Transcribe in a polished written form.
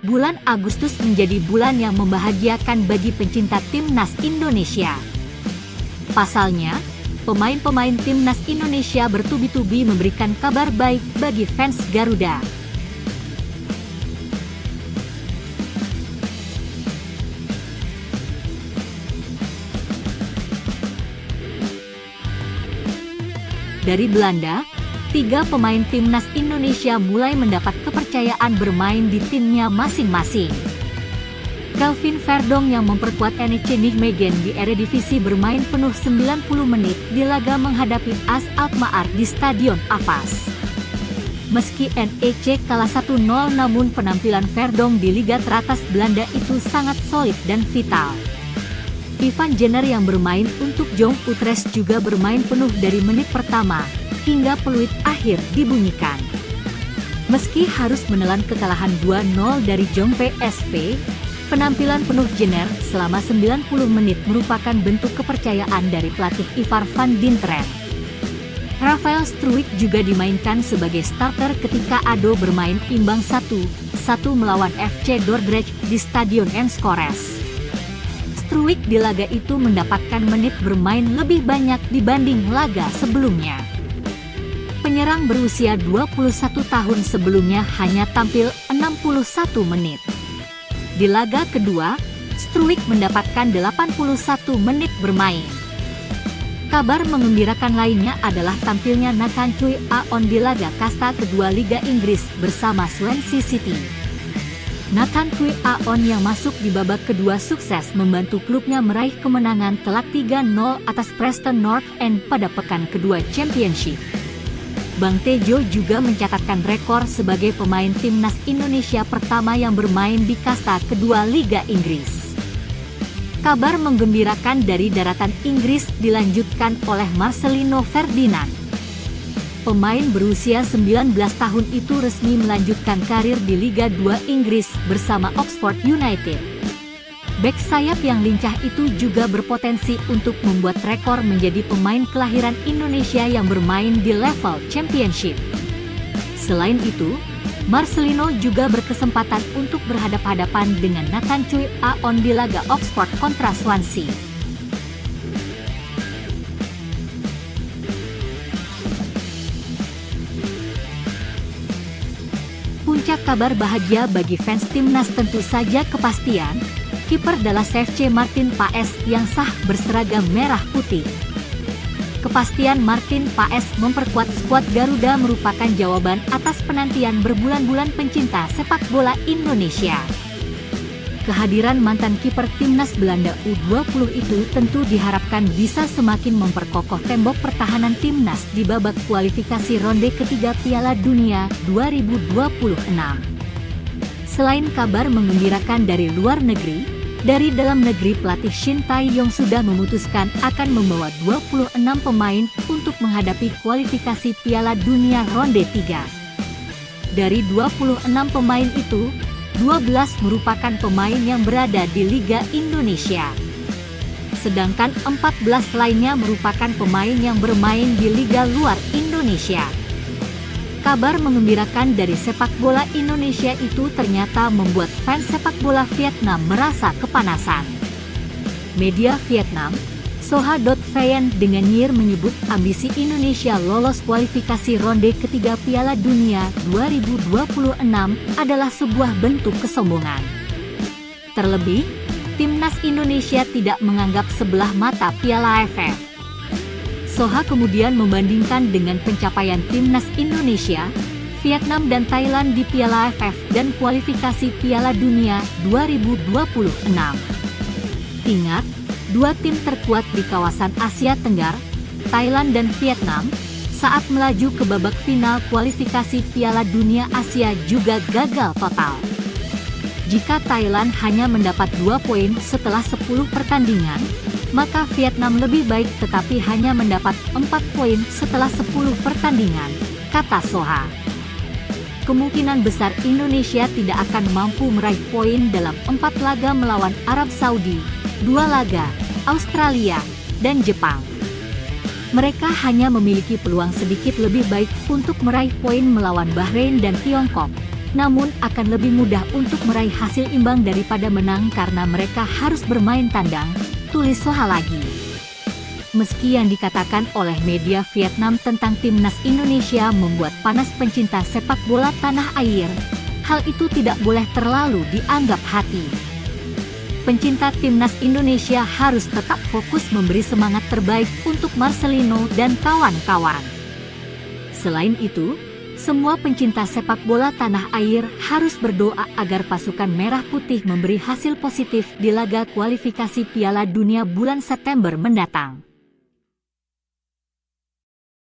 Bulan Agustus menjadi bulan yang membahagiakan bagi pencinta timnas Indonesia. Pasalnya, pemain-pemain timnas Indonesia bertubi-tubi memberikan kabar baik bagi fans Garuda. Dari Belanda, 3 pemain timnas Indonesia mulai mendapat kepercayaan bermain di timnya masing-masing. Kelvin Verdonk yang memperkuat NEC Nijmegen di Eredivisie bermain penuh 90 menit di laga menghadapi AS Alkmaar di Stadion Avas. Meski NEC kalah 1-0, namun penampilan Verdonk di Liga teratas Belanda itu sangat solid dan vital. Ivan Jenner yang bermain untuk Jong Utrecht juga bermain penuh dari menit pertama hingga peluit akhir dibunyikan. Meski harus menelan kekalahan 2-0 dari Jong PSV, penampilan penuh Jenner selama 90 menit merupakan bentuk kepercayaan dari pelatih Ivar van Dinteren. Rafael Struijk juga dimainkan sebagai starter ketika ADO bermain imbang 1-1 melawan FC Dordrecht di Stadion Enkhuizen. Struijk di laga itu mendapatkan menit bermain lebih banyak dibanding laga sebelumnya. Penyerang berusia 21 tahun sebelumnya hanya tampil 61 menit. Di laga kedua, Struijk mendapatkan 81 menit bermain. Kabar mengembirakan lainnya adalah tampilnya Nathan Choi Aon di laga kasta kedua Liga Inggris bersama Swansea City. Nathan Choi Aon yang masuk di babak kedua sukses membantu klubnya meraih kemenangan telak 3-0 atas Preston North End pada pekan kedua Championship. Bang Tejo juga mencatatkan rekor sebagai pemain timnas Indonesia pertama yang bermain di kasta kedua Liga Inggris. Kabar menggembirakan dari daratan Inggris dilanjutkan oleh Marcelino Ferdinand. Pemain berusia 19 tahun itu resmi melanjutkan karir di Liga 2 Inggris bersama Oxford United. Bek sayap yang lincah itu juga berpotensi untuk membuat rekor menjadi pemain kelahiran Indonesia yang bermain di level Championship. Selain itu, Marcelino juga berkesempatan untuk berhadapan-hadapan dengan Nathan Choi Aon di laga Oxford kontra Swansea. Puncak kabar bahagia bagi fans timnas tentu saja kepastian kiper Dallas FC Martin Paes yang sah berseragam merah putih. Kepastian Martin Paes memperkuat skuad Garuda merupakan jawaban atas penantian berbulan-bulan pencinta sepak bola Indonesia. Kehadiran mantan kiper timnas Belanda U20 itu tentu diharapkan bisa semakin memperkokoh tembok pertahanan timnas di babak kualifikasi ronde ketiga Piala Dunia 2026. Selain kabar menggembirakan dari luar negeri, dari dalam negeri pelatih Shin Tae-yong sudah memutuskan akan membawa 26 pemain untuk menghadapi kualifikasi Piala Dunia ronde 3. Dari 26 pemain itu, 12 merupakan pemain yang berada di Liga Indonesia. Sedangkan 14 lainnya merupakan pemain yang bermain di Liga luar Indonesia. Kabar mengembirakan dari sepak bola Indonesia itu ternyata membuat fans sepak bola Vietnam merasa kepanasan. Media Vietnam, Soha.vn dengan nyinyir menyebut ambisi Indonesia lolos kualifikasi ronde ketiga Piala Dunia 2026 adalah sebuah bentuk kesombongan. Terlebih, timnas Indonesia tidak menganggap sebelah mata Piala AFF. Soha kemudian membandingkan dengan pencapaian timnas Indonesia, Vietnam dan Thailand di Piala AFF dan kualifikasi Piala Dunia 2026. Ingat, dua tim terkuat di kawasan Asia Tenggara, Thailand dan Vietnam, saat melaju ke babak final kualifikasi Piala Dunia Asia juga gagal total. Jika Thailand hanya mendapat 2 poin setelah 10 pertandingan, maka Vietnam lebih baik tetapi hanya mendapat 4 poin setelah 10 pertandingan, kata Soha. Kemungkinan besar Indonesia tidak akan mampu meraih poin dalam 4 laga melawan Arab Saudi, 2 laga, Australia, dan Jepang. Mereka hanya memiliki peluang sedikit lebih baik untuk meraih poin melawan Bahrain dan Tiongkok, namun akan lebih mudah untuk meraih hasil imbang daripada menang karena mereka harus bermain tandang, tulis Sohalagi. Meski yang dikatakan oleh media Vietnam tentang timnas Indonesia membuat panas pencinta sepak bola tanah air, hal itu tidak boleh terlalu dianggap hati. Pencinta timnas Indonesia harus tetap fokus memberi semangat terbaik untuk Marcelino dan kawan-kawan. Selain itu, semua pencinta sepak bola tanah air harus berdoa agar pasukan merah putih memberi hasil positif di laga kualifikasi Piala Dunia bulan September mendatang.